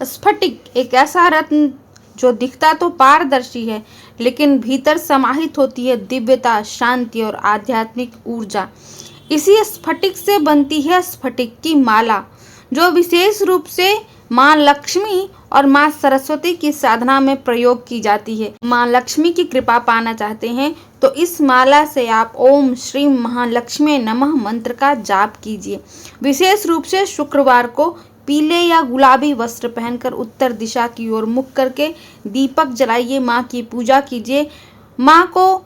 स्फटिक एक ऐसा रत्न जो दिखता तो पारदर्शी है, लेकिन भीतर समाहित होती है दिव्यता, शांति और आध्यात्मिक ऊर्जा। इसी स्फटिक से बनती है स्फटिक की माला, जो विशेष रूप से माँ लक्ष्मी और माँ सरस्वती की साधना में प्रयोग की जाती है। माँ लक्ष्मी की कृपा पाना चाहते हैं तो इस माला से आप ओम श्री महालक्ष्मी नमः मंत्र का जाप कीजिए। विशेष रूप से शुक्रवार को पीले या गुलाबी वस्त्र पहनकर उत्तर दिशा की ओर मुख करके दीपक जलाइए, माँ की पूजा कीजिए, माँ को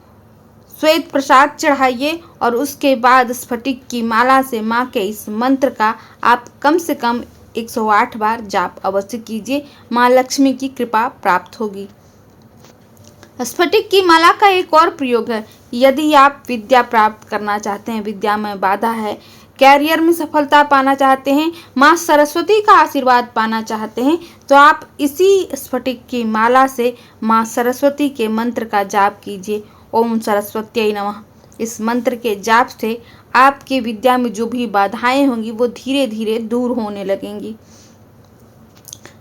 श्वेत प्रसाद चढ़ाइए और उसके बाद स्फटिक की माला से माँ के इस मंत्र का आप कम से कम 108 बार जाप अवश्य कीजिए। माँ लक्ष्मी की कृपा प्राप्त होगी। स्फटिक की माला का एक और प्रयोग है, यदि आप विद्या प्राप्त करना चाहते हैं, विद्या में बाधा है, कैरियर में सफलता पाना चाहते हैं, माँ सरस्वती का आशीर्वाद पाना चाहते हैं, तो आप इसी स्फटिक की माला से माँ सरस्वती के मंत्र का जाप कीजिए। ओम सरस्वत्यै नमः। इस मंत्र के जाप से आपकी विद्या में जो भी बाधाएं होंगी वो धीरे धीरे दूर होने लगेंगी।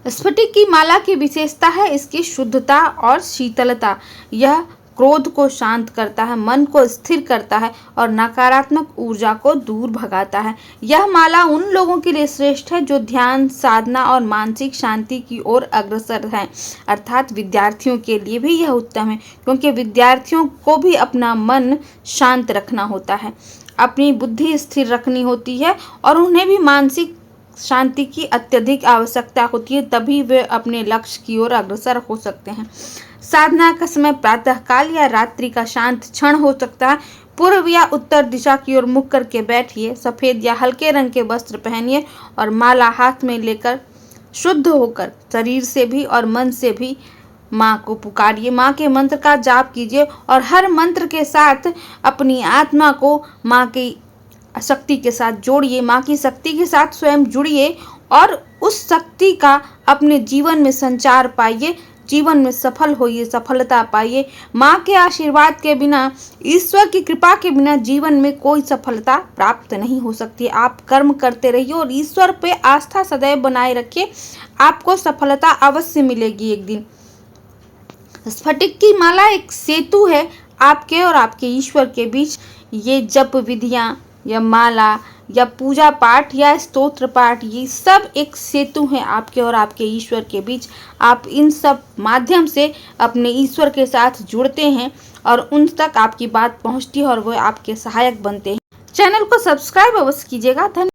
स्फटिक की माला की विशेषता है इसकी शुद्धता और शीतलता। यह क्रोध को शांत करता है, मन को स्थिर करता है और नकारात्मक ऊर्जा को दूर भगाता है। यह माला उन लोगों के लिए श्रेष्ठ है जो ध्यान, साधना और मानसिक शांति की ओर अग्रसर हैं, अर्थात विद्यार्थियों के लिए भी यह उत्तम है, क्योंकि विद्यार्थियों को भी अपना मन शांत रखना होता है, अपनी बुद्धि स्थिर रखनी होती है और उन्हें भी मानसिक शांति की अत्यधिक आवश्यकता होती है, तभी वे अपने लक्ष्य की ओर अग्रसर हो सकते हैं। साधना का समय प्रातः काल या रात्रि का शांत क्षण हो सकता है। पूर्व या उत्तर दिशा की ओर मुख करके बैठिए, सफेद या हल्के रंग के वस्त्र पहनिए और माला हाथ में लेकर शुद्ध होकर शरीर से भी और मन से भी माँ को पुकारिए, माँ के मंत्र का जाप कीजिए और हर मंत्र के साथ अपनी आत्मा को माँ की शक्ति के साथ जोड़िए, माँ की शक्ति के साथ स्वयं जुड़िए और उस शक्ति का अपने जीवन में संचार पाइए, जीवन में सफल होइए, सफलता पाइए। माँ के आशीर्वाद के बिना, ईश्वर की कृपा के बिना जीवन में कोई सफलता प्राप्त नहीं हो सकती। आप कर्म करते रहिए और ईश्वर पे आस्था सदैव बनाए रखिए, आपको सफलता अवश्य मिलेगी एक दिन। स्फटिक की माला एक सेतु है आपके और आपके ईश्वर के बीच। ये जप विधियाँ या माला या पूजा पाठ या स्तोत्र पाठ, ये सब एक सेतु है आपके और आपके ईश्वर के बीच। आप इन सब माध्यम से अपने ईश्वर के साथ जुड़ते हैं और उन तक आपकी बात पहुंचती है और वो आपके सहायक बनते हैं। चैनल को सब्सक्राइब अवश्य कीजिएगा। धन्यवाद।